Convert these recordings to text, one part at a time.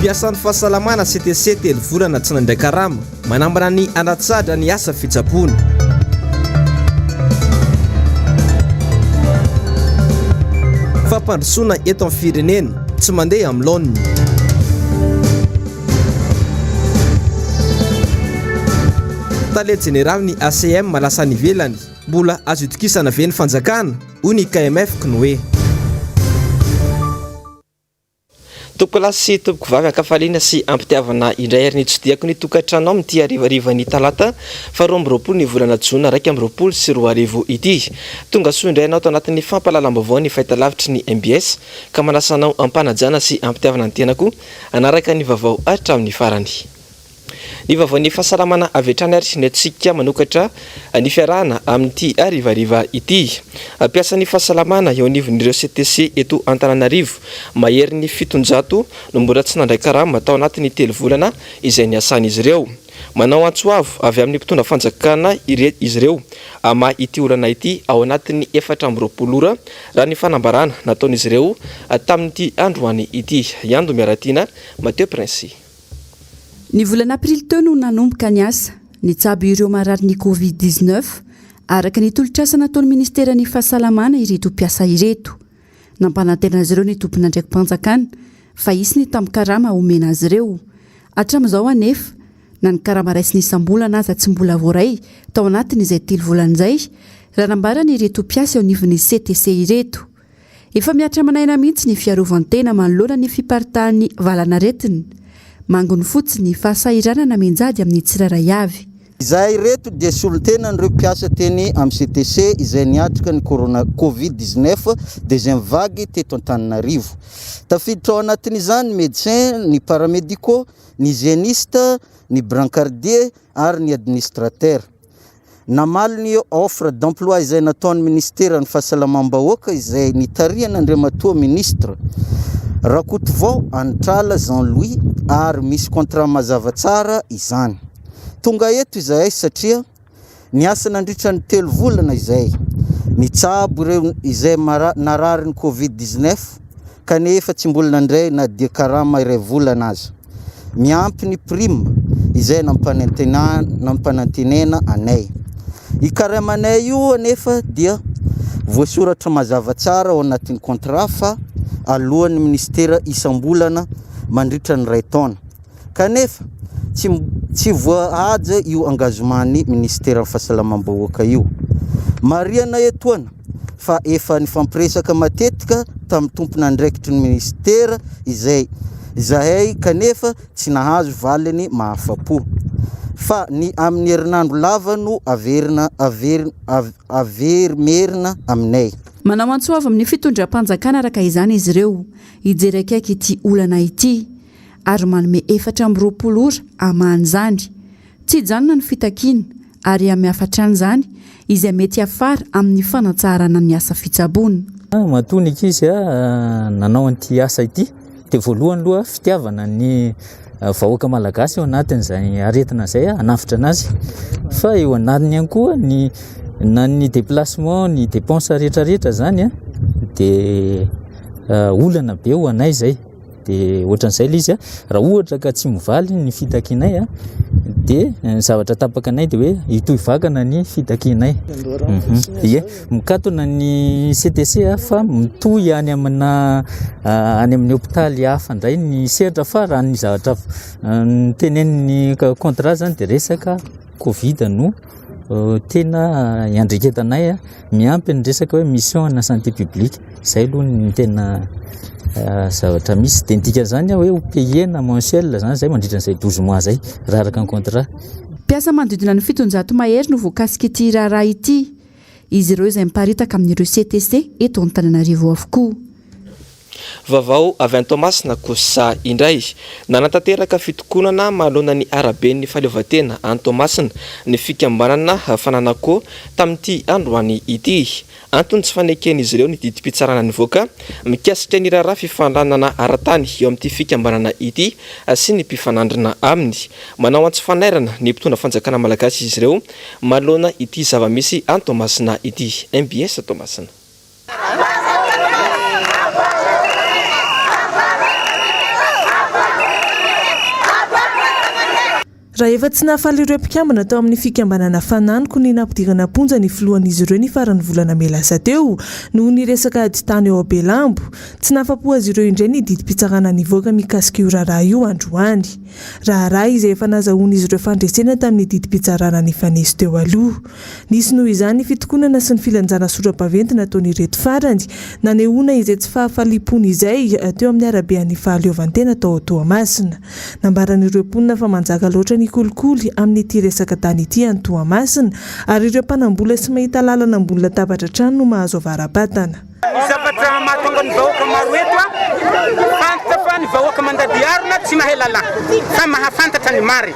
Mpiasan'ny fahasalamana CTC telo volana tsy nandray karama, manambana ny anatsara ny asa fitsaboana. Fampandrosoana eto amin'ny firenena tsy mandeha amin'ny laoniny. Tale général ny ACM malasa nivelany, mbola azo itokisana ve ny fanjakana, hoy ny KMF Knoe. Toko lahy sy toko vavy ankafaliana sy ampitiavana indray ary ny tsodiako ny tokantrano amin'ity arivarivan'ny talata fa 12 ny volana Jona 2024 ity. Tonga soa indray anao tao anatin'ny fampahalalam-baovao ny fahitalavitry ny MBS ka manasanao ampanajana sy ampitiavana ny tenako anaraka ny vaovao hatramin'ny farany. Ny vaovao fahasalamana avy hatrany ary ny antsika manokatra ny fiarahana amin'ity arivariva ity. Ampiasan'ny fahasalamana eo anivon'ireo CTC eto Antananarivo mahery ny 700 no mbola tsy nandray karama tao anatin'ny 3 volana izay niasan'izy ireo. Manao antsoavo avy amin'ny mpitondra fanjakana izy ireo ama ity olana ity ao anatin'ny 420 ora raha ny fanambarana nataon'izy ireo tamin'ity androany ity. Iando miaratina Mateo Prince. Ny volana aprily teo no nanomboka ny asa nitsabo ireo marary ny Covid-19 araka ny tolotrasa nataon'ny ministeran'ny fahasalamana ireto mpiasa ireto. Nampanantena azy ireo ny tompona andraikimpanjakana fa isy ny tamkarama omena azy ireo. Hatramin'izao anefa na ny karama raisy ny isam-bolana aza tsy mbola voaray tao anatin'izay 3 volan'izay raha nambarany ireto mpiasa eo anivon'ny CTC ireto. Efa miatra manaina mihitsy ny fiarovantena manoloana ny fiparitahan'ny valanaretiny. Mangony fotsiny fahasahiranana menjady amin'ny tsiraray avy. Izay reto dia solon-tena nireo mpiasa teny amin'ny CTC izay niatrika ny Covid-19 deuxième vague teto Antananarivo. Tafiditra ao anatin'izany ny médecin, ny paramédicaux, ny hygiéniste, ny brancardier ary ny administrateur. Namaly ny offre d'emploi izay nataon'ny ministeran'ny fahasalamam-bahoaka izay nitarihana Andriamatoa ministre. Rakotovao Antrala Jean-Louis ary misy contrat mazava tsara izany. Tonga eto izay satria niasa nandritra ny 3 volana izay. Nitsabo ireo izay narary ny Covid-19 kanefa tsy mbola nandray na dia karama iray volana aza. Miampy ny prime izay nampanantenena anay. I karamanay io anefa dia voasoratra mazava tsara ao anatin'ny contrat fa alohan'ny ministera isam-bolana mandritra ny 2 taona. Kanefa tsy voahaja io engagement-ny ministeran'ny fahasalamam-bahoaka io. Mariana etoana fa efa nifampiresaka matetika tamin'ny tompona andraikitry ny ministera izay zahay kanefa tsy nahazo valiny mahafapo. Fa ny amin'ny herinandro lava no averimerina aminay. Manao antsoava amin'ny fitondram-panjakana araka izany izy ireo hijery akaiky ity olana ity ary manome 420 ora aman'izany. Tsy hijanona ny fitakiana ary amin'ny hafatrany izany izay mety afara amin'ny fanatsarana ny asa fitsaboana. Matonika izy nanao an'ity asa ity dia voalohany aloha fitiavana ny vahoaka malagasy eo anatin'izay aretina izay hanafitra anazy fa eo anatiny ihany koa ny déplacement, ny dépense rehetrarehetra zany dia olana be ho anay zay. Dia ohatran'izay ilay izy raha ohatra ka tsy mivaly ny fitakianay dia zavatra tapaka anay dia hoe itoy vakana ny fitakianay. Mikatona ny CTC fa mitohy any amin'ny hôpitaly hafa indray ny sehatra fa raha ny zavatra teneniny contrat zany dia resaka Covid no tena iandreketanay miampy ny resaka hoe mission na santé publique. Zay aloha ny tena zavatra misy dia ndika zany hoe ho paye na mensuel zany zay mandritra an'izay 12 mois zay raha araka ny contrat. Mpiasa manodidina ny 700 mahery no voakasika ity raharaha ity. Izy ireo izay miparitaka amin'ireo CTC eto Antananarivo avokoa. Vaovao avy Antomasina kosa indray nanatanteraka fitokonana manoloana ny araben'ny fahaleovantena Antomasina ny fikambanana fananako tamin'ity androany ity. Antony tsy faneken'izy ireo ny didim-pitsarana nivoaka mikasitra ny raharaha fifandranana aratany eo amin'ity fikambanana ity sy ny mpifanandrina aminy. Manao antso fanairana ny mpitondra fanjakana malagasy izy ireo manoloana ity zava-misy Antomasina ity. MBS Antomasina. Raha efa tsy nahafaly ireo mpikambana tao amin'ny fikambanana fananiko ny nampidirana ponja ny filohan'izy ireo ny farany volana melasa teo noho ny resaka aditany ao Belambo. Tsy nahafapo azy ireo indray ny didim-pitsarana nivoaka mikasika io raharaha io androany. Raharaha izay efa nazahoany izy ireo fandresena tamin'ny didim-pitsarana nifanesy teo aloha. Nisy noho izany fitokonana sy ny filanjana sora-baventy nataony ireto farany nanehoana izay tsy fahafalipony izay teo amin'ny arabean'ny fahaleovantena tao Toamasina. Nambaran'ireo mponina fa manjaka loatra ny kolikoly amin'ny ity resaka tany ity any Toamasina ary ireo mpanambola sy mahita lalana ambony latabatra trano no mahazo avaram-patana. Zavatra mahatonga ny vahoaka maro eto fantatra fa ny vahoaka mandady arona tsy mahay lalàna fa mahafantatra ny mary.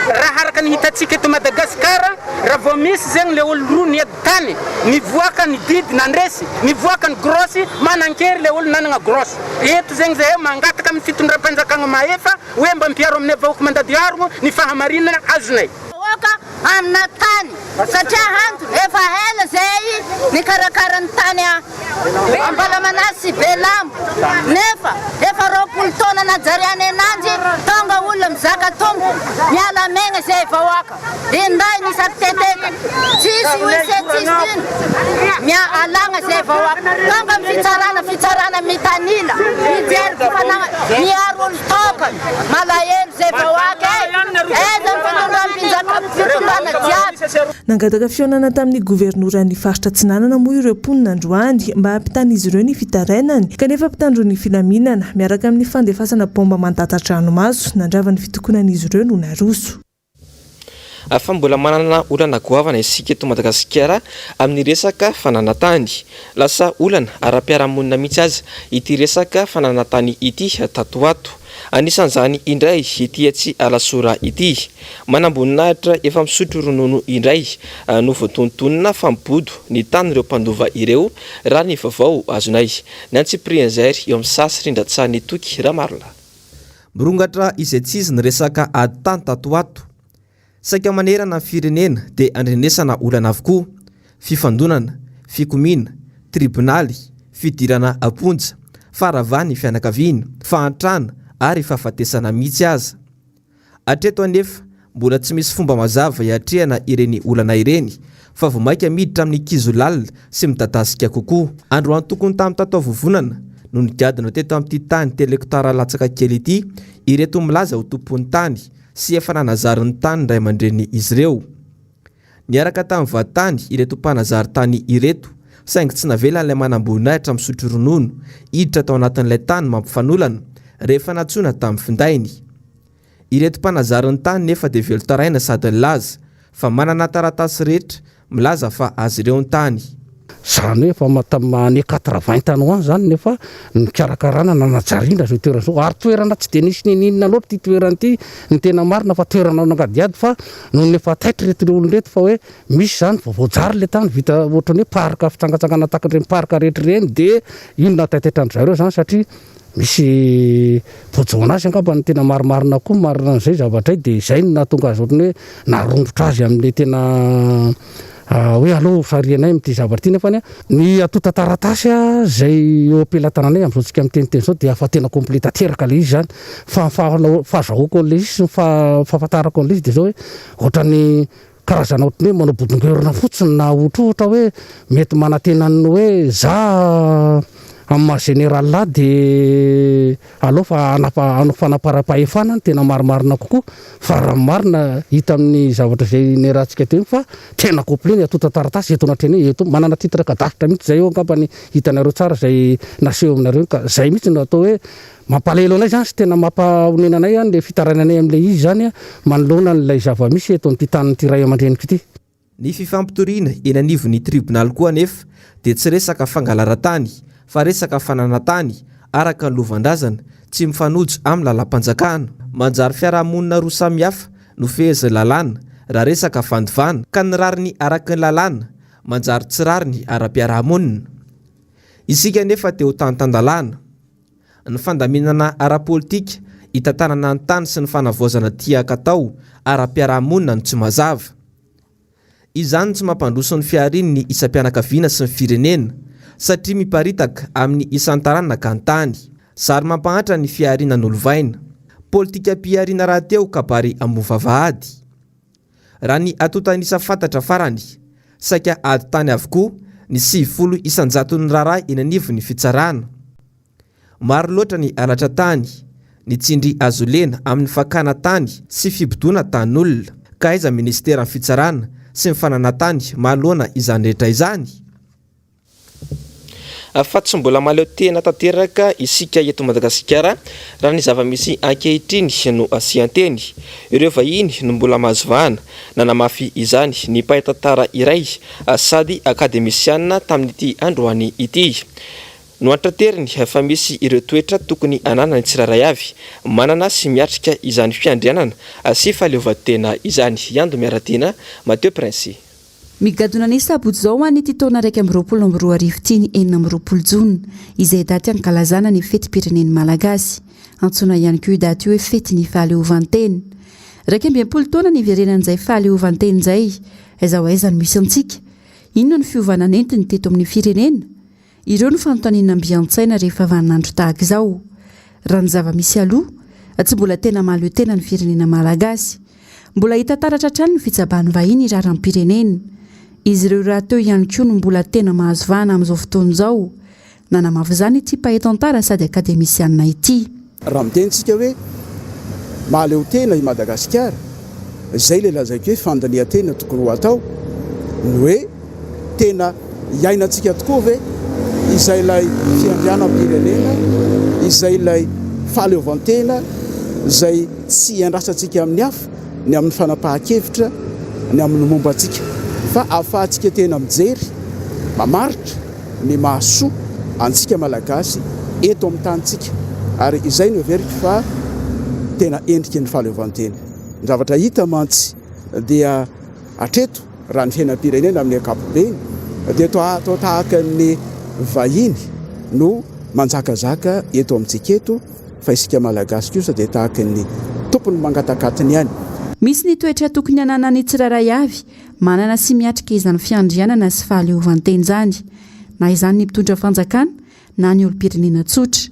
Raha araka ny hitantsika eto Madagasikara raha vao misy zegny le olo roa ny tany nivoaka ny didy nandresy nivoaka ny grosy manankery le olo nanana grosy. Eto zegny zay mangataka amin'ny fitondram-panjakana maefa hoe mba mpiaro amin'ny vahoaka mandady arona ny fahamarinana azonay. Amina tany satria antony efa ela zay nikarakara ny tany Ambalamanasy Belambo nefa efa roapolo taona najariany ananjy tonga olona mizaka tombo miala megna zay vahoaka inday nisakiteteka tsisy ise tsisy mia alagna zay vahoaka tonga fitsarana mitanila mijery kifanagna miaro olo toka malahelo zay vahoaka eza nangataka fionana tamin'ny governoran'ny faritra Tsinanana moa ireo mponina androany mba hampitana izy ireo ny fitarainany kanefa mpitandro ny filaminana miaraka amin'ny fandefasana bomba mandatatra ranomaso nandravany fitokonan'izy ireo no naroso. Fa mbola manana olana goavana isika eto Madagasikara amin'ny resaka fananantany. Lasa olana ara-piarahamonina mihitsy aza ity resaka fananantany ity tatoato. Anisan'izany indray ity atsy alasora ity. Manamboninahitra efa misotro ronono indray no voatontonina fambodo ny tanyreo mpandova ireo raha ny vaovao azonay. Ny antsiprianzairy eo amin'ny sasy rindratsahan'ny toky Ramarola. Mirongatra izay tsy izy ny resaka aditany tatoato. Saika manerana ny firenena dia andrenesana olana avokoa, fifandonana, fikomina, tribonaly, fidirana aponja, faravany fianakaviana, fahantrana ary fahafatesana mihitsy aza. Atreto anefa mbola tsy misy fomba mazava hiatrehana ireny olana ireny fa vao maika miditra amin'ny kizolalina sy midadasika kokoa. Androany tokony tamin'ny tato vovonana no nigadina teto amin'ity tany telektara latsaka kely ity ireto milaza ho tompon'ny tany sy efa nanazary ny tany ray aman-dreny izy ireo. Niaraka tamin'ny vatany ireto mpanazary tany ireto saingy tsy navela n'ilay manamboninahitra misotro ronono hiditra tao anatin'ilay tany mampifanolana rehefa natsona tamin'ny findainy. Ireto mpanazary ny tany nefa dia velotaraina sady nilaza fa manana taratasy rehetra milaza fa azy ireo ny tany. Zany hoe fa matamany 80 tany ho any zany nefa nikarakarana nanajariana zao toerana zao ary toerana tsy dia nisy ninina loatra ty toerana ity ny tena marina fa toerana nangadiady fa no nefa taitra reto olo reto fa hoe misy zany voajary le tany vita ohatrany hoe parka fitsangatsangana takan'ireny parka rehetra ireny dia ino nataitaitra an'zareo zany satria misy voajaona azy angamba ny tena marimarina koa marina an'izay zavatra dia izay no nahatonga azy ohatrany hoe narombotra azy amin'le tena hoe aloha sarianay amin'ity zavatra ity nefa ny atota taratasy zay eo ampelantananay amin'izao tsika miteniteny zao dia afa tena kompleta teraka le izy zany fa fahazahoako an'le izy sy fahafantarako an'le izy dia zao hoe ohatrany karazana ohatrany hoe manao bodongerona fotsiny na ohatra hoe mety manantenany hoe za amin'ny maha-général là dia aloha fa fanapara-pahefana tena marimarina kokoa fa raha marina hita amin'ny zavatra izay nerahantsika teo fa tena complet ny atota taratasy eto anatreny eto manana titre kadastra mihitsy zay eo angambany hitanareo tsara zay naseho aminareo ka zay mihitsy no atao hoe mampalahelo anay zany sy tena mampahonena anay le fitarainanay amin'ilay izy zany manoloana n'ilay zava-misy eto amin'ity tanin'ity ray aman-dreniko ity. Ny fifampitoriana eny anivon'ny tribunal koa anefa dia tsy resaka fangalara-tany fa resaka fananantany araka ny lovan-drazana tsy mifanojo amin'ny lalam-panjakana. Manjary fiarahamonina roa samihafa no feheza lalàna raha resaka vandivana ka ny rariny araka ny lalàna manjary tsy rariny ara-piarahamonina. Isika nefa teo tany-tandalàna ny fandaminana ara-politika hitantanana ny tany sy ny fanavoazana tiaka tao ara-piarahamonina no tsy mazava. Izany tsy mampandroso ny fiariny ny isam-pianakaviana sy ny firenena satria miparitaka amin'ny isan-taranaka ny tany. Sary mampahatra ny fiarina n'olovaina. politika piarina raha teo kabary ambovavahady. Raha ny atotanisa fantatra farany, saika ady tany avokoa ny 90 isanjaton'ny raray eny anivon'ny fitsarana. Maro loatra ny alatra tany, ny tsindry azo lena amin'ny fakana tany sy fibodona tan'olona, ka aiza ministera ny fitsarana sy mifanana tany mahalona izany rehetra izany. Fa tsy mbola maleo tena tanteraka isika eto Madagasikara raha ny zava-misy ankehitriny no asianteny. Ireo vahiny no mbola mahazovahana nanamafy izany ny mpaitantara iray sady akademisiana tamin'ity androany ity. No antrateriny fa misy ireo toetra tokony ananany tsiraray avy, manana sy miatrika izany fiandrianana sy fahaleovantena izany. Yando miaratina Mateo Prince. Migadona ny sabotsy zao an'ity taona 2024 20 Jona izay daty ankalazana ny fetim-pireneny malagasy. Antsoina ihany koa daty hoe fety ny fahaleovantena. 20 taona ny iverenan'izay fahaleovantena izay, aiza ho aiza no misy antsika. Inona ny fiovana nentiny teto amin'ny firenena? Ireo no fanontaniana ambiantsaina rehefa vaninandro tahaka izao. Raha ny zava-misy aloha, tsy mbola tena mahaleo tena ny firenena malagasy. Mbola hita taratra hatrany ny fitsabany vahiny iraran'ny pirenena. Izy ireo raha teo ihany koa no mbola tena mahazovana amin'izao fotoana izao. Nanamafy izany ity mpaitantara sady akademisiana ity. Raha mitentsika hoe mahaleo tena i Madagasikara, izay le lazaiko hoe fandanian-tena tokony ho atao, ny hoe tena iainantsika tokoa ve izay ilay fiandrianam-pirenena, izay ilay fahaleovantena, izay tsy iandrasantsika amin'ny hafa, ny amin'ny fanapahan-kevitra, ny amin'ny mombantsika, fa ahafahantsika tena mijery mamaritra ny mahasoa antsika malagasy eto amin'ny tanitsika. Ary izay no verika fa tena endriky ny fahaleovantena. Ny zavatra hita mantsy dia atreto raha ny fiainam-pirenena amin'ny ankapobeny dia toa tahaka ny vahiny no manjakazaka eto amintsika eto, fa isika malagasy kosa dia tahaka ny tompony mangatakatiny ihany. Misy ny toetra tokony ananany tsiraray avy, manana sy miatrika izany fiandrianana sy fahaleovantena izany, na izany ny mpitondra fanjakana na ny olom-pirenena tsotra.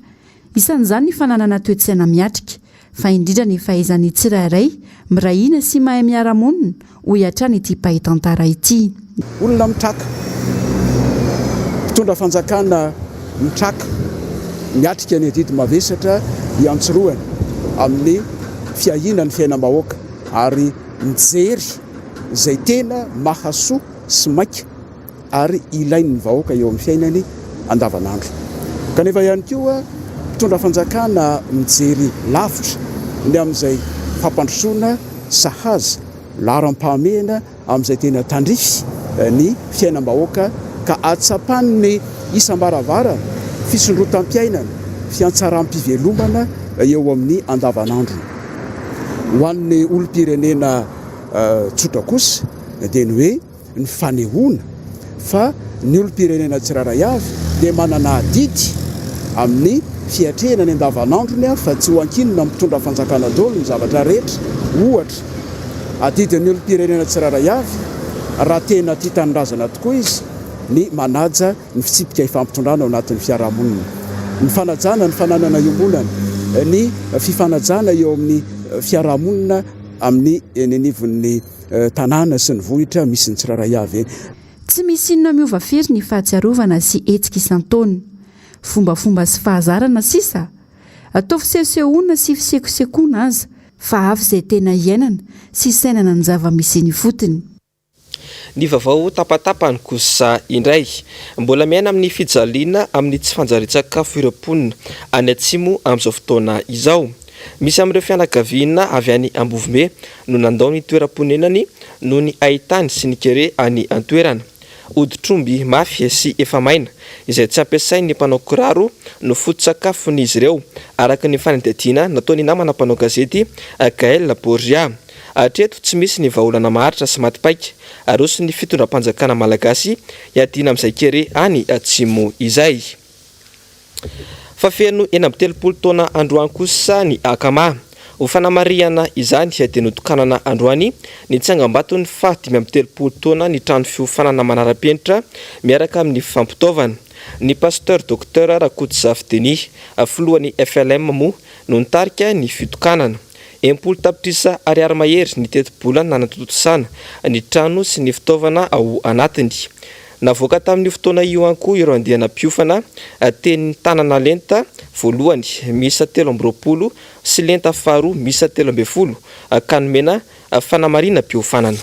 Isan'izany ny fananana toe-tsaina miatrika, fa indrindra ny fahaizany tsiraray mirahina sy mahay miara-monina ho iatrany ity mpaitantara ity. Olona mitraka, mpitondra fanjakana mitraka, miatrika ny adidy mavesatra iantsoroany amin'ny fiahinany fiainam-bahoaka ary mijery izay tena mahasoa sy maika ary ilain'ny vahoaka eo amin'ny fiainany andavanandro. Kanefa ihany koa mpitondra fanjakana mijery lavitra ny amin'izay fampandrosoana sahaza laram-pahamehana amin'izay tena tandrify ny fiainam-bahoaka ka atsapany ny isam-baravarana fisondrotam-piainana, fiantsaram-pivelomana eo amin'ny andavanandro. Ho an'ny olom-pirenena tsotra kosa dia ny hoe ny fanehoana fa ny olom-pirenena tsiraray avy dia manana adidy amin'ny fiatrehana ny andavanandrony fa tsy ho ankinina mitondra fanjakana daholo ny zavatra rehetra. Ohatra, adidin'ny olom-pirenena tsiraray avy raha tena tia tanindrazana tokoa izy ny manaja ny fitsipika ifampitondrana ao anatin'ny fiarahamonina, ny fanajana ny fananana iombonana, ny fifanajana eo amin'ny fiarahamonina amin'ny nenivon'ny tanàna sy ny vohitra misy ny tsiraray avy. Tsy misy inona miova firy ny fahatsiarovana sy hetsika isan-taona, fombafomba sy fahazarana sisa, atao fisehosehoana sy fisekosekoana aza, fa avy izay tena iainana sy sainana ny zava-misy ny fotony. Ny vaovao tapatapany kosa indray, mbola miaina amin'ny fijaliana amin'ny tsy fanjari-tsakafo ireo mponina any atsimo amin'izao fotoana izao. Misy amin'ireo fianakaviana avy any Ambovombe no nandao ny toeram-ponenany no ny ahitany sy ny kere any an-toerana. Oditromby mafy sy efa maina izay tsy ampiasain'ny mpanao kiraro no foto-tsakafon'izy ireo araka ny fanadihadiana nataony namana mpanao gazety Gaël Borgia. Atreto tsy misy ny vahaolana maharitra sy matipaika ary sy ny fitondram-panjakana malagasy iadina amin'izay kere any atsimo izay. Fa feno 70 taona androany kosa ny akama. Ho fanamariana izany dia notokanana androany ny tsangam-bato ny 570 taona ny trano fiofanana manara-penitra miaraka amin'ny fampitaovana. Ny pasteur docteur Rakotsavy Denis filohan'ny FLM moa no nitarika ny fitokanana. Empolo tapitrisa ariary mahery ny teti-bolana nanatotosana ny trano sy ny fitaovana ao anatiny. Navoaka tamin'ny fotoana io anko ireo andihana piofana teny tanana lenta voalohany misa 13 sy lenta faharoa misa 13 kanomena fanamarina piofanana.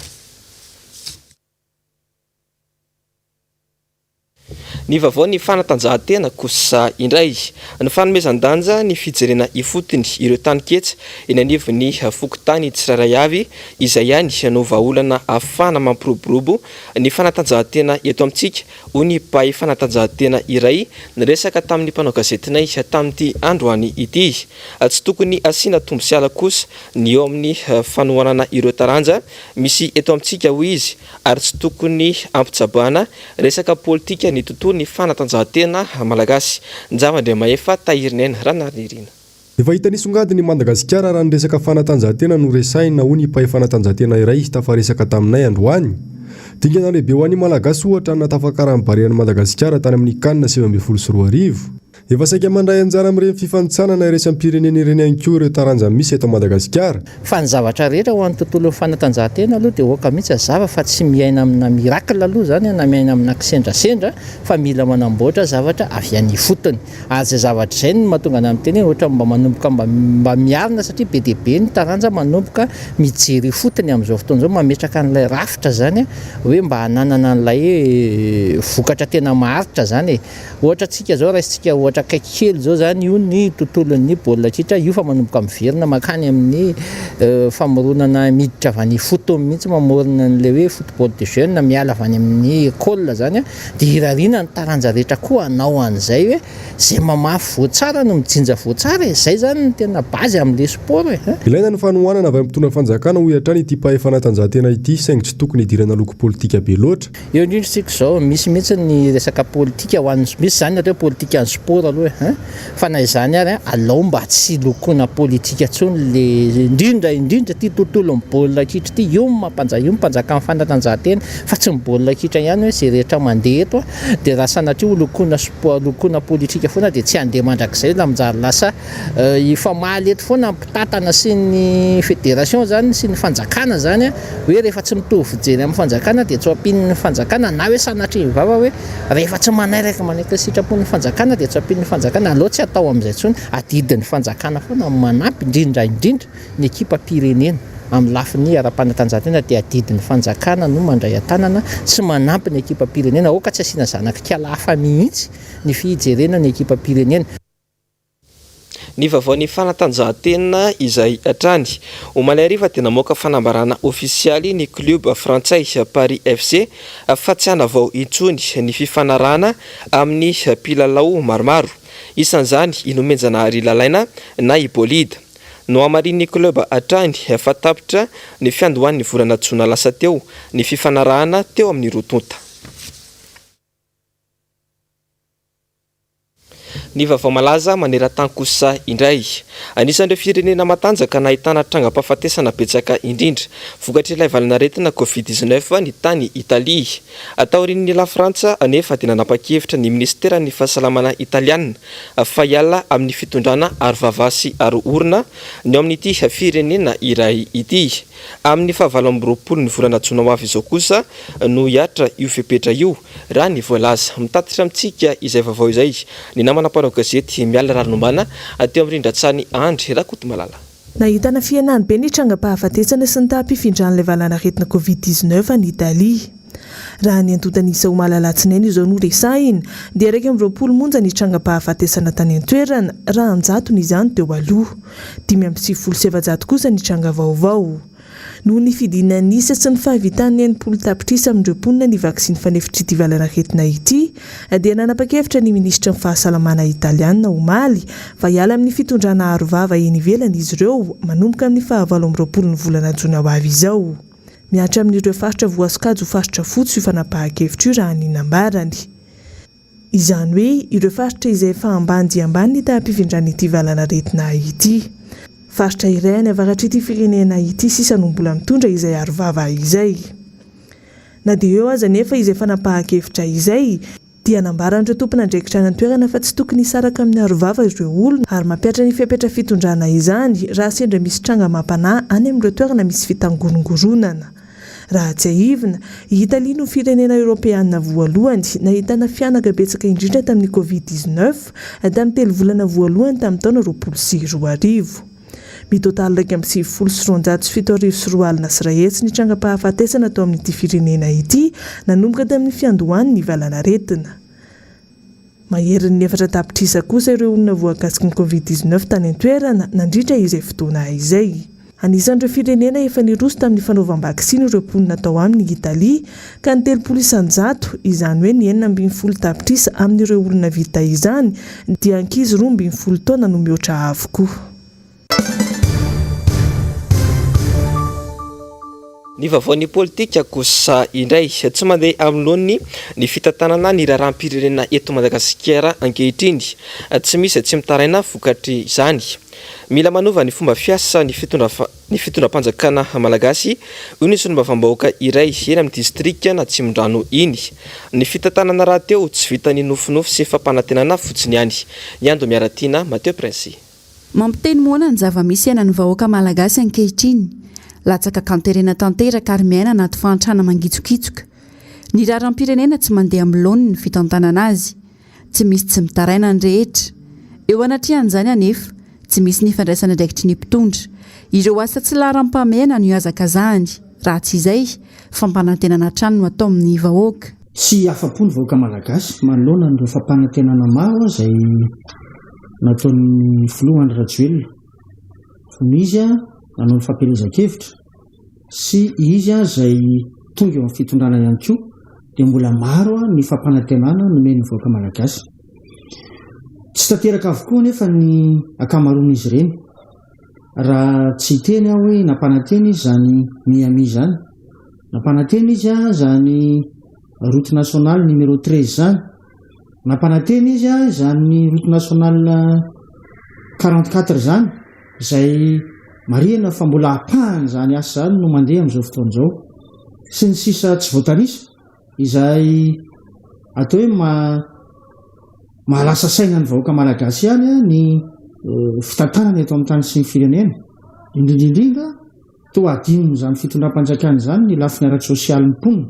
Ny vaovao ny fanatanjahantena kosa indray ny fanomezan-danja ny fijerena ifotony ireo taniketsa eny anivon'ny fokotany tsirairay avy izay ihany no vahaolana ahafana mampiroborobo ny fanatanjahantena eto amintsika ho ny mpay fanatanjahantena iray niresaka tamin'ny mpanao gazetinay tamin'ity androany ity. Tsy tokony asiana tombosiala kosa ny eo amin'ny fanohanana ireo taranja misy eto amintsika ho izy ary tsy tokony ampitsaboana resaka politika ny tontolo ny fanatanjahantena malagasy. Njavandre maefa tahirinena ranarnirina. Efa hita nisongadiny Madagasikara raha ny resaka fanatanjahantena no resaina ho ny mpay fanatanjahantena iray tafaresaka taminay androany. Dingana lehibe ho an'ny malagasy ohatra natafakaran'ny barian'i Madagasikara tany amin'ny kanina 2022. Efa saika mandray anjara amin'ireny fifanitsanana iraisam-pirenena ireny ihany koa ireo taranja misy eto Madagasikara. Fa ny zavatra rehetra ho an'ny tontolo fanatanjahantena aloha dia oka mihitsy zava fa tsy miaina amina miracle aloha zany na miaina amina kisendrasendra fa mila manamboatra zavatra avy any fotony. Ary izay zavatra izay no mahatonga ana amin'ny teny ohatra mba manomboka mba miarina satria be dia be ny taranja manomboka mijery fotony amin'izao fotoana izao mametraka an'ilay rafitra zany hoe mba hananana an'ilay vokatra tena maharitra zany. Ohatra tsika zao raisitsika ohatra kaiky kely zao zany io ny tontolon'ny baolina kitra io fa manomboka miverina makany amin'ny famoronana miditra avy any foto mihitsy mamorona an'ilay hoe football de jeune miala avy any amin'ny école zany dia irariana ny taranja rehetra koa anao an'izay hoe zay mamafy voatsara no mijinja voatsara izay zany ny tena bazy amin'ilay sport hoe. Ilaina ny fanohanana avy amin'ny fanjakana ho ihatrany ity mpay fanatanjahantena ity saingy tsy tokony hidirana loko politika be loatra. Eo indrindra sika zao misy mihitsy ny resaka politika ho an'ny misy zany atao politika ny sport aloha fa na izany ary alao mba tsy lokona politika tsony le indrindra ty tontolo ny baolina kitra ty io mpanjaka amin'ny fanatanjahantena fa tsy ny baolina kitra ihany hoe zay rehetra mandeha eto dia raha sanatria ho lokona politika foana dia tsy handeha mandrakizay la mijary lasa ifamaly eto foana ampitatana sy ny fédération zany sy ny fanjakana zany hoe rehefa tsy mitovy fijery amin'ny fanjakana dia tsy ampin'ny fanjakana na hoe sanatria vava hoe rehefa tsy manaika sitrapon'ny fanjakana dia tsy ampin'ny fanjakana alao tsy atao amin'izay tsony adidin'ny fanjakana foana manampy indrindra ny ekipa pirenena amin'ny lafin'ny ara-panatanjahantena dia adidin'ny fanjakana no mandray antanana sy manampy ny ekipa pirenena oka tsy asiana zanak'ikala hafa mihitsy ny fijerena ny ekipa pirenena. Ny vaovaon'ny fanatanjahantena izay hatrany ho malay ariva dia namoaka fanambarana ofisialy ny club frantsay Paris FC fa tsy hana vao intsony ny fifanarana amin'ny mpilalao maromaro. Isan'izany inomenjana rilalaina na ibolida. No amarin'ny club hatrany fa tapitra ny fiandohan'ny volana Jona lasa teo ny fifanarahana teo amin'ny rotonta. Ny vaovao malaza maneran-tany kosa indray. Anisan'ireo firenena matanjaka nahitana trangam-pahafatesana betsaka indrindra vokatry ilay valanaretina Covid-19 ny tany Italia. Ataorian'ny la Frantsa anefa dia nanapa-kevitra ny ministeran'ny fahasalamana italiana fa hiala amin'ny fitondrana ary vavasy ary orina ny amin'ity firenena iray ity. Amin'ny fahavalo amby roapolo ny volana Jona ho avy izao kosa no hiatra io fepetra io raha ny voalaza. Mitatitra amintsika izay vaovao izay ny namana mpanao gazety miala ranombana teo amin'ny rindrantsany Andry Rakoto Malala. Nahitana fianany be ny trangam-pahafatesana sy ny tampifindran'ilay valanaretina Covid-19 ny Italia. Raha ny antotanisa ho malalatsinainy izao no resahina dia 20 monja ny trangam-pahafatesana tany an-toerana raha anjatony izany teo aloha. 570 kosa ny tranga vaovao. Noho ny fidinana isa sy ny fahavitan'ny 80 tapitrisa amin'ireo mponina ny vaksiny fanefitry ity valanaretina ity dia nanapa-kevitra ny ministra ny fahasalamana italiana omaly fa hiala amin'ny fitondrana arovava eny ivelany izy ireo manomboka amin'ny 20 ny volana Jona ho avy izao. Miatra amin'ireo faritra voasokajy ho faritra fotsy io fanapahan-kevitra io raha ny nambarany. Izany hoe ireo faritra izay efa ambany dia ambany ny tampifindran'ny ity valanaretina ity. Faritra iray any avaratry ity firenena ity sisa no mbola mitondra izay arovava izay. Na dia eo aza nefa izay fanapahan-kevitra izay dia nambaran'ireo tompon'andraikitra any an-toerana fa tsy tokony hisaraka amin'ny arovava ireo olona ary mampiatra ny fiapetra fitondrana izany raha sendra misy tranga mampanahy any amin'ireo toerana misy fitangorongoronana. Raha tsy ahivina, Italia no firenena Europeana voalohany nahitana fianaka betsaka indrindra tamin'ny Covid-19 tamin'ny 3 volana voalohany tamin'ny taona 2020. Mitotaly 2,7 ny trangam-pahafatesana tao amin'ity firenena ity nanomboka tamin'ny fiandohan'ny valanaretina. Maherin'ny 4 tapitrisa kosa ireo olona voakasiky ny Covid-19 tany an-toerana nandritra izay fotoana izay. Anisan'ireo firenena efa niroso tamin'ny fanaovam-baksiny ireo mponina tao amin'ny Italia ka ny 30% izany hoe ny 9 tapitrisa amin'ireo olona vita izany dia ankizy 12 taona no mihoatra avokoa. Ny vaovaon'ny politika kosa indray tsy mandeha amin'ny ny fitantanana ny raharam-pirenena eto Madagasikara ankehitriny tsy misy tsy mitaraina vokatry izany. Mila manova ny fomba fiasa ny fitondram-panjakana malagasy io ny solombavam-bahoaka iray eny amin'ny distrika na Tsimondrano iny. Ny fitantanana raha teo tsy vita ny nofinofy sy fampanantenana fotsiny ihany. Iando miaratiana Mateo Prince. Mampiteny moana ny zava-misy ena ny vahoaka malagasy ankehitriny. Latsaka kanterena tanteraka ary miaina anaty fahantrana mangitsokitsoka. Ny raharam-pirenena tsy mandeha amin'ny laoniny ny fitantanana azy. Tsy misy tsy mitaraina ny rehetra. Eo anatrehan'izany anefa tsy misy ny fandraisana draikitry ny mpitondra. Ireo asa tsy laharam-pamehana no hiazakazahany. Raha tsy izay, fampanantenana trano no atao amin'ny vahoaka. Sy afa-po ny vahoaka malagasy manoloana n'ireo fampanantenana maro izay nataon'ny filohany Rajoelina. Fony izy nanao ny fampielezan-kevitra sy izy izay tonga eo amin'ny fitondrana ihany koa dia mbola maro ny fampanantenana nomeny ny vahoaka malagasy. Tsy tanteraka avokoa nefa ny akamaroan'izy ireny. Raha tsy teny aho hoe nampanantena izy zany Miami zany, nampanantena izy zany route nationale numéro 13 zany, nampanantena izy zany route nationale 44 zany, izay marina fa mbola apahany zany asa zany no mandeha amin'izao fotoan'izao. Sy ny sisa tsy voatanisa izay atao hoe mahalasa saina ny vahoaka malagasy ihany ny fitantanana eto amin'ny tany sy ny firenena. Indrindrindrindra toa adino zany fitondram-panjakana zany ny lafiny ara-tsosialy mponina.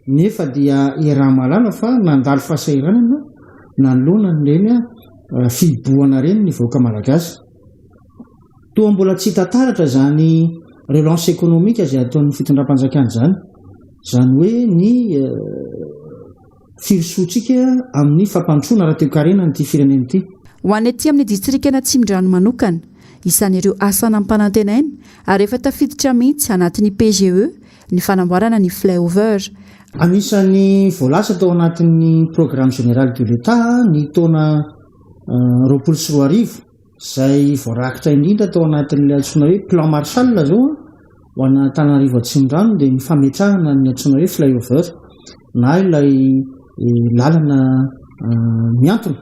Nefa dia eraha malala fa nandalo fahasahiranana nanoloana ireny fiboana ireny ny vahoaka malagasy. Toa mbola tsy tantaratra zany relance économique izay ataon'ny fitondram-panjakana zany. Zany hoe ny firosotsika amin'ny fampandrosoana raha teo karena n'ity firenena ity. Ho any aty amin'ny distrika na Tsimondrano manokana, isan'ireo asa nampanantenaina ary efa tafiditra mihitsy anatin'ny PGE ny fanamboarana ny flyover. Anisan'ny voalasa tao anatin'ny programme général de l'État ny taona 2024 izay voarakitra indrindra tao anatin'ilay antsoina hoe plan Marshall zao ho ana Antananarivo Tsimondrano dia ny fametrahana ny antsoina hoe flyover na ilay lalana miantona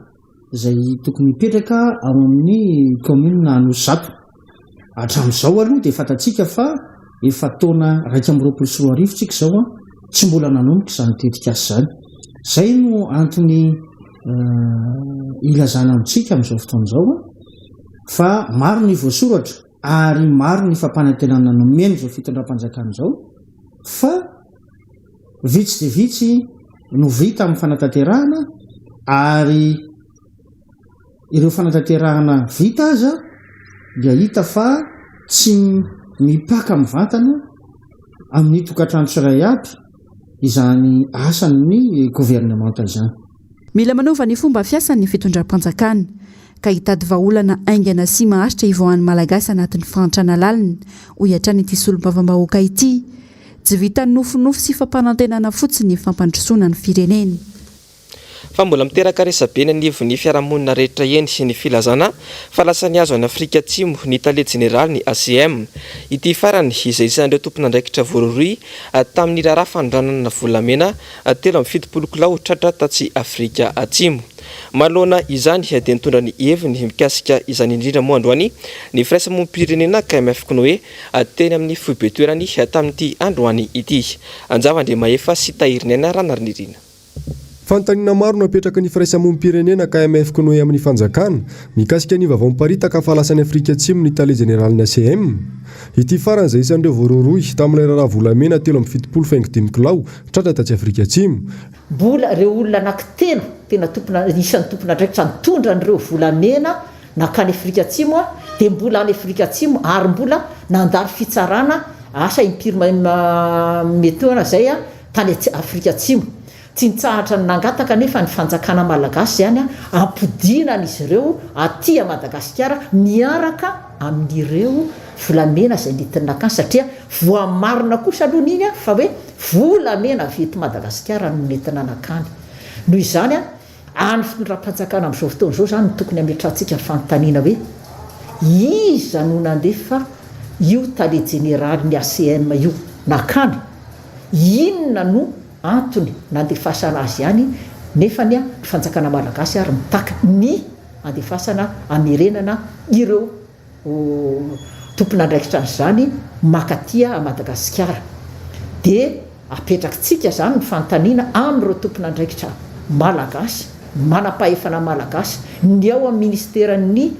izay tokony mipetraka ao amin'ny commune Anosato. Hatramin'izao aloha dia fantatsika fa efa taona 2024 tsika izao tsy mbola nanomboka izany tetika asa zany. Izay no antony ilazana amintsika amin'izao fotoan'izao fa maro ny voasoratra ary maro ny fampanantenana nomeny izao fitondram-panjakana izao fa vitsy dia vitsy no vita amin'ny fanatanterahana ary ireo fanatanterahana vita aza dia hita fa tsy mipaka amin'ny vantana amin'ny tokantrano tsiray aby izany asan'ny gouvernemanta izany. Mila manova ny fomba fiasan'ny fitondram-panjakana ka hitady vahaolana aingana sy maharitra ivoan'ny malagasy anatin'ny fahantrana lalina ho hiatrany ity solombavam-bahoaka ity. Tsy vita ny nofinofy sy fampanantenana fotsiny ny fampandrosoana ny firenena. Fa mbola miteraka resabeny anivon'ny fiarahamonina rehetra eny sy ny filazana fa lasa ny azo any Afrika Atsimo ny Tale Général ny ACM. Ity farany izay isan'ireo tompon'andraikitra voarory tamin'ny raharaha fanondranana volamena 7 kilao tratra tatsy Afrika Atsimo. Malona izany dia nitondra ny heviny mikasika izany indrindra moa androany ny firaisamonim-pirenena KMF Knoe teny amin'ny foibe toerany tamin'ity androany ity. Anjava-Andriamahefa sy Tahirinena Ranarnirina. Fanontaniana maro napetraka ny firaisamonim-pirenena KMF konoe amin'ny fanjakana mikasika ny vaovao miparitaka fahalasany Afrika Atsimo ny tale generalin'ny ACM. Ity farany izay isan'ireo voaroroy tamin'ilay raharaha volamena 7.5 kilao tratra tatsy Afrika Atsimo. Mbola ireo olona anankitelo tena isan'ny tompon'andraikitra nitondra an'ireo volamena nakany Afrika Atsimo dia mbola any Afrika Atsimo ary mbola nandalo fitsarana asa impirima metoana zay tany Afrika Atsimo. Tsy nitsahatra nangataka nefa ny fanjakana malagasy zany ampodinan'izy ireo aty Madagasikara miaraka amin'ireo volamena izay nentiny nakany satria voamarina kosa aloha n'iny fa hoe volamena avy eto Madagasikara no nentina nakany. Noho izany any fitondram-panjakana amin'izao fotoana izao zany tokony ametrahantsika fanontaniana hoe iza no nandefa io tale generaly ny ACM io nakany, inona no antony nandefasana azy ihany nefa ny fanjakana malagasy ary mitaka ny andefasana amerenana ireo tompon'andraikitra zany makatia a Madagasikara. Dia apetrakintsika zany ny fanontaniana amin'ireo tompon'andraikitra malagasy manam-pahefana malagasy ny ao amin'ny ministeran'ny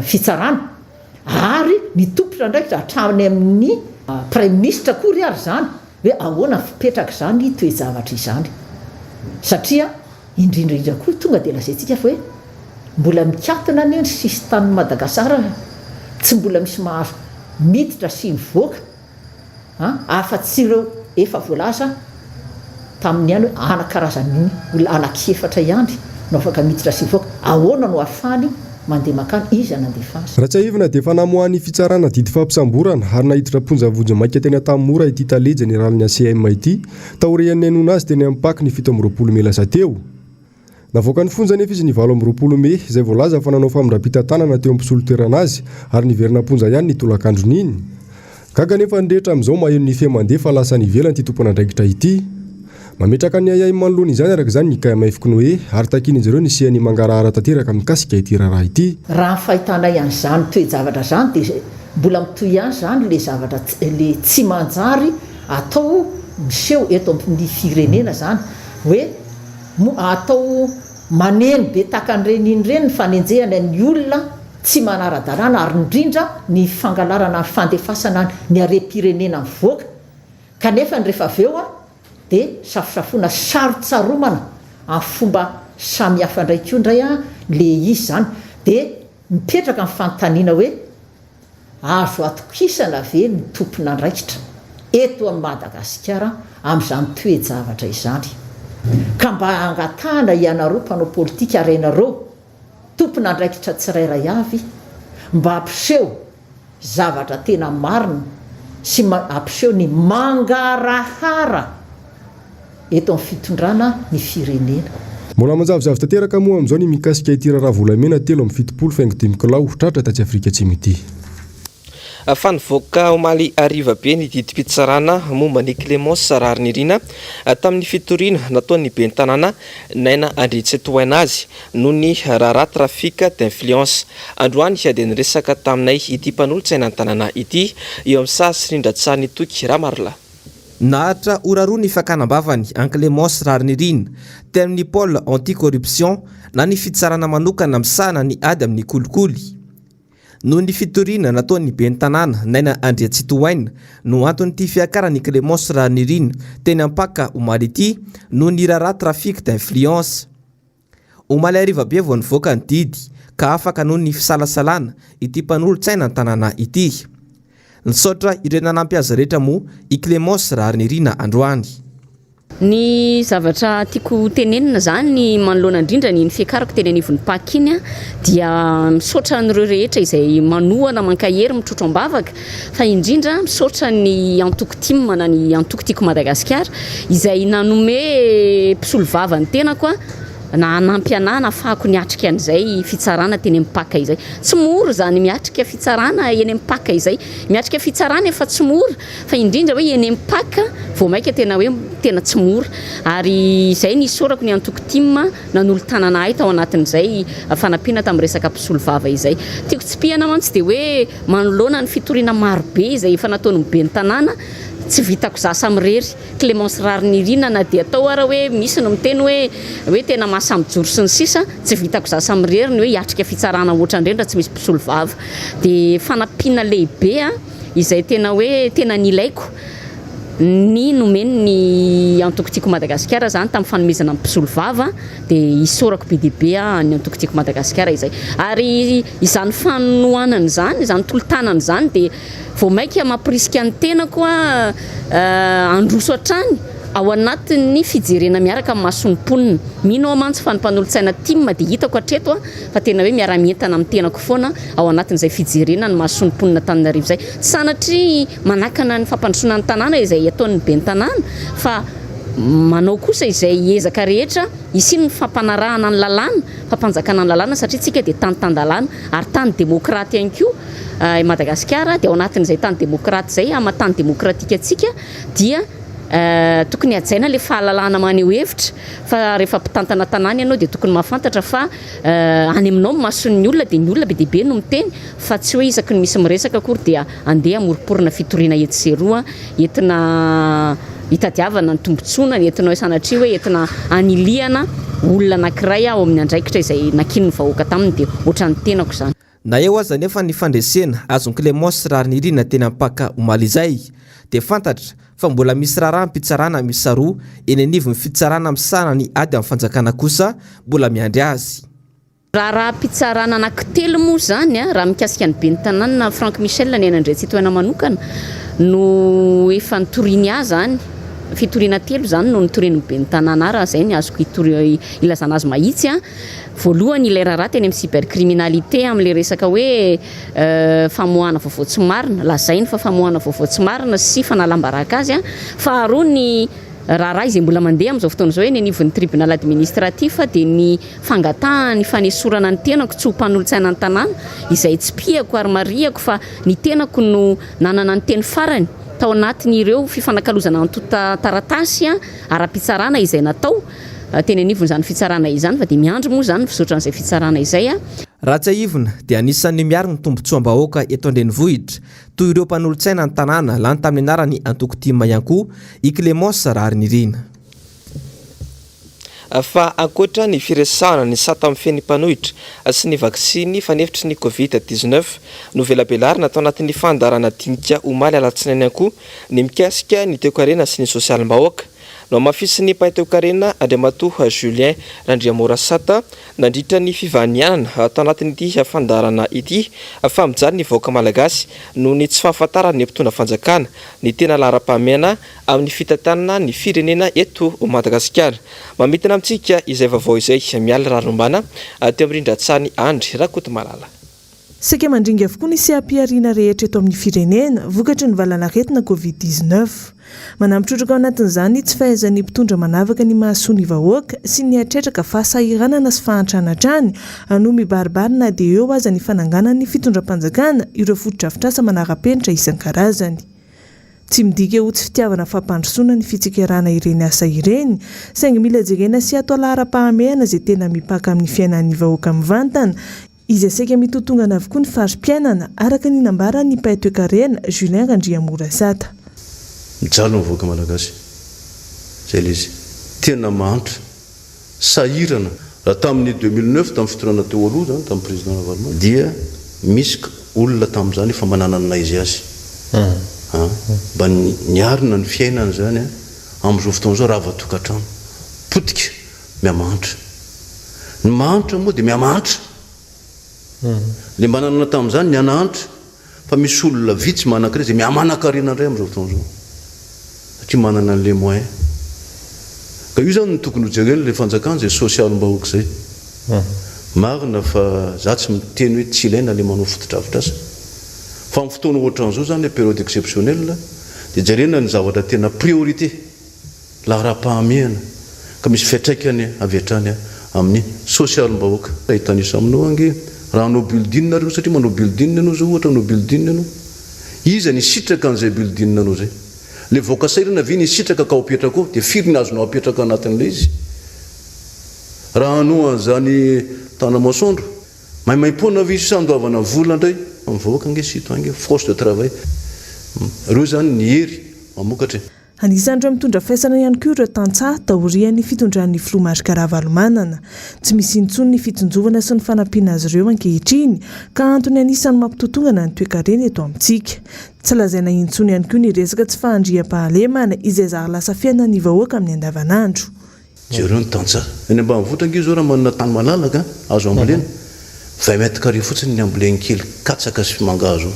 fitsarana ary ny tompon'andraikitra hatrany amin'ny prime ministre kory ary zany hoe ahoana fipetraka zany toejavatra izany satria indrindraindra koa tonga dia lazaintsika fa hoe mbola mikatona ny sisy tanin'ny Madagasikara tsy mbola misy mahazo miditra sy mivoaka afa-tsy ireo efa voalaza tamin'ny any hoe anakarazany olona anankefatra ihany no afaka miditra sy mivoaka ahoana no afany mandeha makany iza nandefazy. Ratsaivina dia fanamohan'ny fitsarana didy fampisamborana ary nahiditra ponjavonjy maika teny tamora ity tale generalin'ny ACM ity taorian'ny anona azy teny ampaky ny 7 melasa teo. Navoaka ny fonja nefa izy ny 9 me izay voalaza fa nanao famindrapitantanana teo am-pisolotoerana azy ary niverina ponja ihany ny tolakandron'iny. Gaga nefa nyrehetra amin'izao maheno ny fe mandefa lasa ny velany ity tompon'andraikitra ity. Mametraka ny ayay manoloana izany araka izany ny KMF konoe ary takiny izy ireo ny siany mangarahara tanteraka mikasika ity raharaha ity. Raha fahitanay an'izany toe-javatra zany dia mbola mitoy ihany zany le zavatra le tsy manjary atao miseho eto amin'ny firenena zany hoe atao maneno be takan'ireny ireny ny fanenjehana ny olona tsy manara-dalàna ary indrindra ny fangalarana fandefasana ny harem-pirenena mivoaka kanefa rehefa avy eo dia safosafoana sarotsaromana amin'ny fomba samihafa ndraiky io indray le izy zany dia mipetraka amin'ny fanontaniana hoe azo atokisana ve ny tompon'andraikitra eto amin'ny Madagasikara amin'izany toe-javatra izany ka mba angatahana ianareo mpanao politika arainareo tompon'andraikitra tsirairay avy mba ampiseho zavatra tena marina sy ampiseho ny mangarahara eto amin'ny fitondrana ny firenena. Mbola manjavozavo tanteraka moa amin'izao ny mikasika ity raharaha volamena 7.5 kilao tratra tatsy Afrika Atsimo ity. Fanivoaka omaly ariva be ny didim-pitsarana momba ny Clémence Rarnirina tamin'ny fitoriana nataon'ny ben'ny tanàna naina andritsy toaina azy noho ny raharaha trafika d'influence. Androany dia niresaka taminay ity mpanolotsaina ny tanàna ity eo amin'ny sasy rindratsahan'ny toky Ramarla. Nahatra ora roa ny fakanambavany an Clémence Rarnirina teo amin'ny pôle anti-corruption na ny fitsarana manokana misahana ny ady amin'ny kolikoly. Noho ny fitoriana nataon'ny ben'ny tanàna naina Andriatsitoaina no antonyity fiakaran'ny Clémence Rarnirina teny ampaka omaly ity noho ny raharaha trafic d'influence. Omaly ariva be vao nivoaka ny didy ka afaka noho ny fisalasalana ity mpanolotsaina ny tanàna ity. Nisaotra ireo nanampy azy rehetra moa i Clémence Rarnirina androany. Ny zavatra tiako tenenina zany ny manoloana indrindra ny fiakarako teny anivon'ny Paky iny dia misaotra an'ireo rehetra izay manohana mankahery mitrotro ambavaka fa indrindra misaotra ny antoko tim na ny antoko tiako Madagasikara izay nanome mpisolo vava ny tenako na anampy anahy nahafahako niatrika an'izay fitsarana teny amin'ny Paka izay. Tsy mora zany miatrika fitsarana eny amin'ny Paka izay. Miatrika fitsarana efa tsy mora fa indrindra hoe eny amin'ny Paka vao maika tena hoe tena tsy mora. Ary izay ny sorako ny antoko tim nanolo tananahy tao anatin'izay fanampiana tamin'ny resaka mpisolo vava izay. Tiako tsipihana mantsy dia hoe manoloana ny fitoriana marobe izay efa nataon'ny ben'ny tanàna tsy vitako za samirery Clémence Rarnirina na dia atao ara hoe misy no miteny hoe tena mahasamijoro sy ny sisa tsy vitako za samirery ny hoe hiatrika fitsarana ohatrandrendra tsy misy mpisolo vava dia fanampiana lehibe izay tena hoe tena nilaiko ny nomeny ny antokotiko Madagasikara zany tamin'ny fanomezana amin'ny mpisolo vava dia isorako be dia be ny antokotiko Madagasikara izay ary izany fanohanana zany izany tolotanana zany dia vao maika mampirisika ny tena koa androso hatrany ao anatin'ny fijerena miaraka amin'ny masomponina mino amantsy fa ny mpanolotsaina tim dia hitako hatreto fa tena hoe miara-mientana amin'ny tenako foana ao anatin'izay fijerena ny masomponina Tananarivo zay sanatria manakana ny fampandrosoana ny tanàna izay ataon'ny ben'ny tanàna fa manao kosa izay ezaka rehetra isiny ny fampanarahana ny lalàna fampanjakana ny lalàna satria tsika dia tany-tandalàna ary tany demokraty ihany koa Madagasikara dia ao anatin'izay tany demokraty zay ama tany demokratika atsika dia tokony hajaina le fahalalana maneho hevitra fa rehefa mpitantana tanàna ianao dia tokony mahafantatra fa any aminao mason'ny olona dia ny olona be dia be no miteny fa tsy hoe isaky ny misy miresaka akory dia andeha amoriporina fitoriana etsy entina hitadiavana ny tombontsoana entina hoe sanatria hoe entina aniliana olona anankiray ao amin'ny andraikitra izay nakino ny vahoaka taminy dia ohatran'ny tenako zany na eo aza nefa ny fandresena azony Clémence Rarnirina tena mpaka omaly izay dia fantatra fa mbola misy raharaham-pitsarana misa roa eny anivon'ny fitsarana amin'ny sanany ady amin'ny fanjakana kosa mbola miandry azy. Raharaham-pitsarana anankitelo moa zany raha mikasika ny ben'ny tanàna Franck Michel ny anandray tsitoana manokana no efa nitoriany azy zany fitoriana telo zany no nitorian'ny ben'ny tanàna raha zay ny azoko ilazana azy mahitsy voalohany ilay raha teny amin'ny cybercriminalité amin'ilay resaka hoe famoahana vaovao tsy marina lazainy fa famoahana vaovao tsy marina sy fanalambaraka azy faharoa ny raha izay mbola mandeha amin'izao fotoana izao hoe ny anivon'ny tribunal administratif dia ny fangatahany fanesorana ny tenako tsy ho mpanolotsaina ny tanàna izay tsy piako ary mariako fa ny tenako no nanana ny teny farany tao anatin'ireo fifanakalozana antota taratasy ara-pitsarana izay natao teny anivon'izany fitsarana izany fa dia miandro moa zany fisaotran'izay fitsarana izay raha tsy aivona dia anisan'ny miaro ny tombontsoam-bahoaka eto an-drenivohitra toy ireo mpanolotsaina ny tanàna lany tamin'ny anarany antokotima ihany koa i Clémence Rarnirina fa ankoatra ny firesahana ny sata amin'ny feny mpanohitra sy ny vaksiny fanefitry ny Covid-19 no velabelarina tao anatin'ny fandarana dinika omaly alatsinainy ihany koa ny mikasika ny teokarena sy ny sosialim-bahoaka no amafisy ny mpaiteokarena Andriamatoa Julien Randriamorasata nandritra ny fivanianana tao anatin'ity fandarana ity fa mijaly ny vahoaka malagasy no ny tsy fahafantarana ny mpitondra fanjakana ny tena lara-pahamiana amin'ny fitantanana ny firenena eto Madagasikara mamitana amintsika izay vaovao izay miala rarombana teo amin'Rindrantsany Andry Rakoto Malala sika mandringa avokoa ny sehampiariana rehetra eto amin'ny firenena vokatry ny valanaretina Covid-19 manampitrotraka ao anatin'izany tsy fahaizan'ny mpitondra manavaka ny mahasoa ny vahoaka sy ny atretraka fahasahiranana sy fahantranatrany no mibaribarina dia eo aza ny fananganany fitondram-panjakana ireo fotodrafitrasa manara-penitra isan-karazany tsy midika ho tsy fitiavana fampandrosoana ny fitsikarana ireny asa ireny saingy mila jerena sy atao lara-pahamehana izay tena mipaka amin'ny fiainan'ny vahoaka mivantana izay saika mitotongana avokoa ny fari-piainana araka ny nambara ny mpaitoekarena Julien Randriamorasata mijaly mivoaka malagasy zay le izy tena mahantra sahirana raha tamin'ny 2009 tamin'ny fitorana teo aloha zany tamin'ny président Navalmoa dia misy olona tamin'izany efa mananana izy azy mba niarina ny fiainana zany amin'izao fotoana zao raha vatokantrano potika miamantra ny mahantra moa dia miamantra le mba nanana tamin'izany ny anahantra fa misy olona vitsy manankiray zay miamanankarena indray amin'izao fotoana zao satria manana an'le moyen ka io zany ny tokony ho jerena le fanjakana zay sosialim-bahoaka zay marina fa za tsy miteny hoe tsy ilaina le manao fotodrafitrasa fa amin'ny fotoana ohatran'izao zany le période exceptionnelle dia jerena ny zavatra tena priorité la raha-pahamehana ka misy fiatraikany avy hatrany amin'ny sosialim-bahoaka ahitanisa aminao ange raha anao building reo satria manao building anao zao ohatra anao building anao iza ny sitraka an'izay building anao zay le voaka sairana vi ny sitraka ka hopetraka ao dia firy ny azonao apetraka anatin'ilay izy raha anao an'izany tanamasoandro maimaimpona vi sandoavana vola indray amin'ny vahoaka ange sito ange force de travail reo zany ny hery mamokatra. Anisan'ireo mitondra faisana ihany koa ireo tantsaha taorian'ny fitondran'ny filomarika Ravalomanana. Tsy misy intsony ny fitonjovana sy ny fanampiana azy ireo ankehitriny ka antony anisan'ny mampitotongana ny toe-karena eto amintsika. Tsy lazaina intsony ihany koa ny resaka tsy fahandriam-pahalemana izay zary lasa fiaina ny vahoaka amin'ny andavanandro. Jereo ny tantsaha eny ambanivohitra ange zao raha manana tany malalaka azo ambolena 20 mètres carrés fotsiny ny amboleny kely katsaka sy mangazo.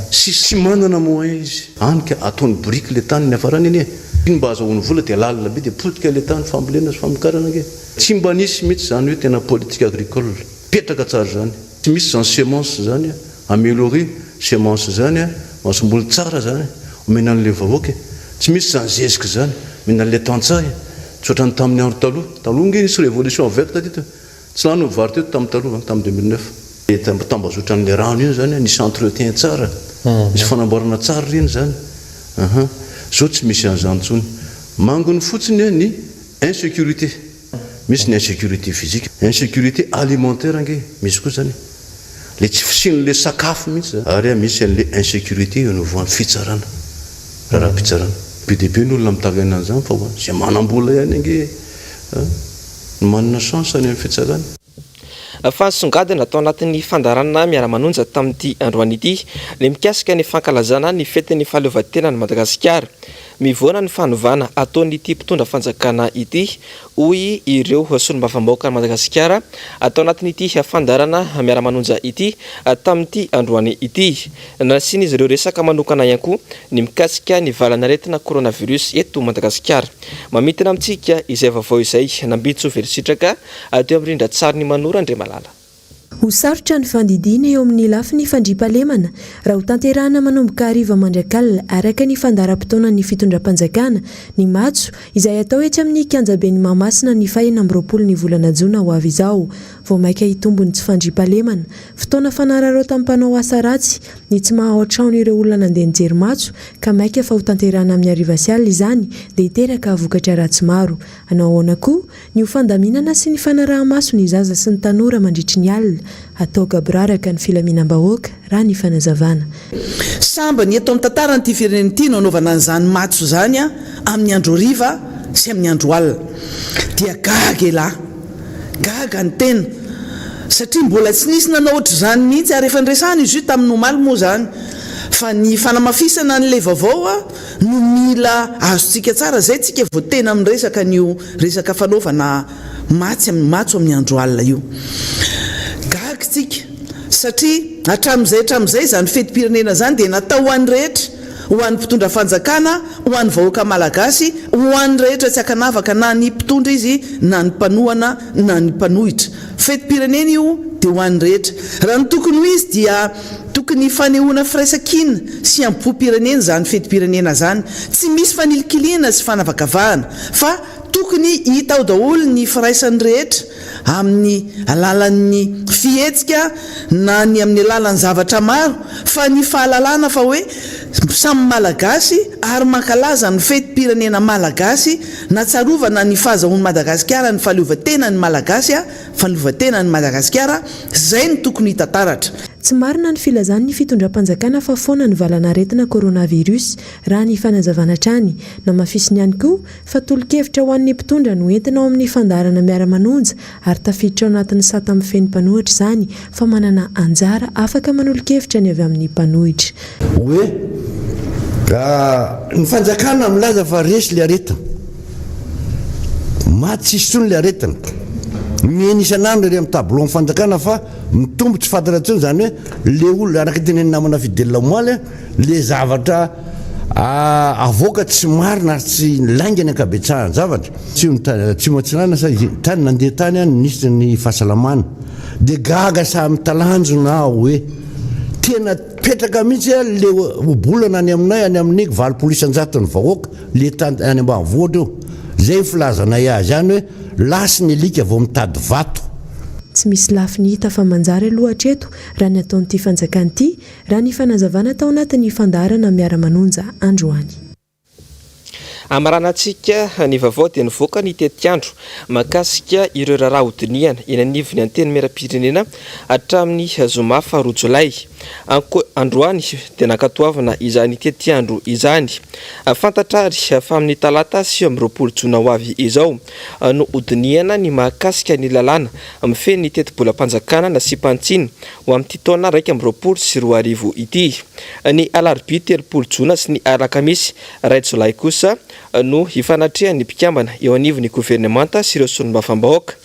Sy manana moyen izy anika ataony brique le tany ny afarany eny iny mba azahoany vola dia lalina be dia potika le tany fambolena sy famokarana ange. Tsy mba nisy mihitsy zany hoe tena politique agricole petraka tsara zany. Tsy misy zany semence zany améliorer semence zany masomboly tsara zany omena an'le vahoaka. Tsy misy zany zezika zany mena an'le tantsaha tsotra ny tamin'ny andro taloha nge nisy révolution verte teto tsy lany vary teto tamin'ny taloha tamin'ny 2009 tambazotra n'le rano iny zany nisy entretien tsara nisy fanamboarana tsara reny zany zao tsy misy an'izany tsony mangony fotsiny ny insécurité misy ny insécurité physique insécurité alimentaire ange misy koa zany le tsy fisin'le sakafo mihitsy ary misy an'le insécurité eo novoan'ny fitsarana raha-pitsarana be dia be n'olona mitagana an'izany fa zay manam-bola ihany ange manana chance any amin'ny fitsarana. Fansongadina atao anatin'ny fandaranana miara-manonja tamin'ity androany ity le mikasika ny fankalazana ny fetin'ny fahaleovantena ny Madagasikara. Mivoana ny fanovana ataon'ity mpitondra fanjakana ity hoy ireo solombavambahoaka ny Madagasikara atao anatin'ity fandarana miara-manonja ity tamin'ity androany ity. Nasiany izy ireo resaka manokana ihany koa ny mikasika ny valanaretina coronavirus eto Madagasikara. Mamitana amintsika izay vaovao izay nambitso verisitraka teo amin'ny rindra-tsary ny Manora Andriamalala. Ho sarotra ny fandidiana eo amin'ny lafiny fandriam-pahalemana raha ho tanterahana manomboka hariva mandrak'alina araka ny fandaram-potoana ny fitondram-panjakana ny matso izay atao etsy amin'ny kianjaben'ny Mahamasina ny 24 ny volana Jona ho avy izao. Vao maika hitombony tsy fandriam-pahalemana fotoana fanararaota amin'ny mpanao asa ratsy ny tsy mahaotra-traony ireo olona nandeha nijery matso ka maika fa ho tanterahana amin'ny hariva sy alina izany dia hiteraka vokatra ratsy maro. Anao ahoana koa ny ho fandaminana sy ny fanaraha-maso ny zaza sy ny tanora mandritry ny alina atao gabraraka ny filaminam-bahoaka raha ny fanazavana. Samba ny eto amin'ny tantara n'ity firenena ity no anaovana an'izany matso zany amin'ny andro riva sy amin'ny andro alina dia gaga elahy gaga ny tena satria mbola tsy nisy nanao ohatr' izany mihitsy ary efa niresahana izy io tamin'ny omaly moa zany fa ny fanamafisana n'le vaovao no mila azontsika tsara zay tsika vao tena amin'ny resaka nio resaka fanaovana matso amin'ny andro alina io gagtsika satria hatramin'izay zany fetim-pirenena zany dia natao ho an'ny rehetra ho an'ny mpitondra fanjakana ho an'ny vahoaka malagasy ho an'ny rehetra tsy akanavaka na ny mpitondra izy na ny mpanohana na ny mpanohitra fetim-pirenena io dia ho an'ny rehetra raha ny tokony ho izy dia tokony fanehoana firaisakina sy ampo-pirenena zany fetim-pirenena zany tsy misy fanilikiliana sy fanavakavahana fa tokony hita ao daholo ny firaisan'ny rehetra amin'ny alalan'ny fihetsika na ny amin'ny alalan'ny zavatra maro fa ny fahalalana fa hoe samy malagasy ary mankalaza ny fetim-pirenena malagasy na tsarovana ny fahazahoan'ny Madagasikara ny fahaleovantenan'ny malagasy fahaleovantenan'ny Madagasikara zay ny tokony hitantaratra. Tsy marina ny filazan'ny fitondram-panjakana fa foana ny valanaretina coronavirus raha ny fanazavana trany na mafisiny ihany koa fa tolo-kevitra ho an'ny mpitondra no entina ao amin'ny fandarana miara-manonja ary tafiditra ao anatin'ny sata amin'ny feno mpanohitra izany fa manana anjara afaka manolo-kevitra ny avy amin'ny mpanohitra. Hoe ny fanjakana milaza fa resy le aretina maty tsisy tsony le aretina mihena isan'andro ry amin'ny tableau fanjakana fa mitombo tsy fantatra tsony zany hoe le olona araka teneny namana fidelina moaly le zavatra avoaka tsy marina ary tsy laingany ankabetsahany zavatra tsy matsinana sa tany nandeha tany any nisy ny fahasalamana dia gaga samy talanjo na hoe tena petraka mihitsy le bolana any aminay any amin'ny 20% ny vahoaka le tany any ambanivohitra eo zay filazana azy any hoe lasy ny alika vao mitady vato. Tsy misy lafi ny hita fa manjary aloha hatreto raha ny ataon'ity fanjakana ity raha ny fanazavana tao anatin'ny fandarana miara-manonja androany. Amaranantsika ny vaovao dia nivoaka ny tetiandro mahakasika ireo raharaha hodiniana eny anivony anteny miram-pirenena hatramin'ny zoma faha 2 Jolay. Androany dia nankatoavana izany tetiandro izany. Fantatrary fa amin'ny talata 20 Jona ho avy izao no hodiniana ny mahakasika ny lalàna mifeny ny teti-bolam-panjakana na sipantsiny ho amin'ity taona 2024 ity. Ny alarobia 30 Jona sy ny alakamisy 2 Jolay kosa no hifanatrehan'ny mpikambana eo anivon'ny gouvernemanta sy ireo solombavambahoaka.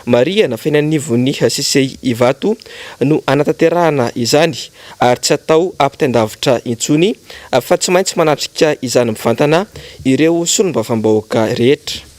Maria na fiainanivon'ny CCI Ivato no anatanterahana izany ary tsy atao ampitendavitra intsony fa tsy maintsy manatrika izany mivantana ireo solombavambahoaka rehetra.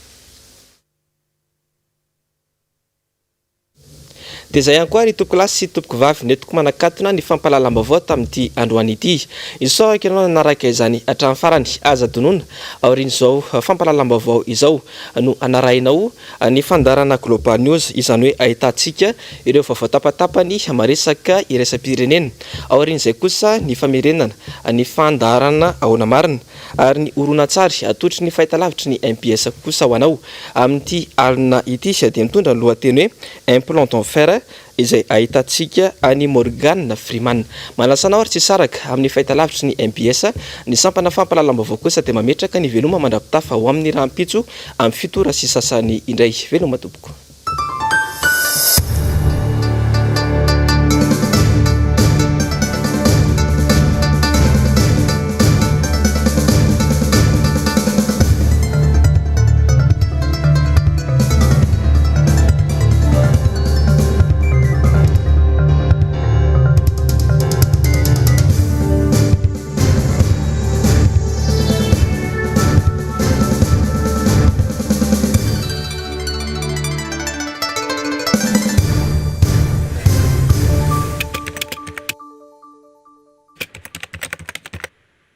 Dia zay ihany koa ry tompoko lahy sy tompoko vavy netiko manakatona ny fampahalalam-baovao tamin'ity androany ity. Izao ianao nanaraka izany hatramin'ny farany aza donona aorian'izao fampahalalam-baovao izao no anarahinao ny fandarana Global News izany hoe ahitantsika ireo vaovao tapatapany maresaka iraisam-pirenena. Aorian'izay kosa ny famerenana ny fandarana ahoana marina ary ny horonan-tsary atotry ny fahitalavitry ny MBS kosa ho anao amin'ity alina ity dia mitondra ny lohateny hoe implant en fer izay ahitantsika any Morgan Freeman. Malasanao ary tsy saraka amin'ny fahitalavitry ny MBS ny sampana fampahalalam-baovao kosa dia mametraka ny veloma mandrapitafa ho amin'ny rahampitso amin'ny fitora sy sasany indray. Veloma tompoko.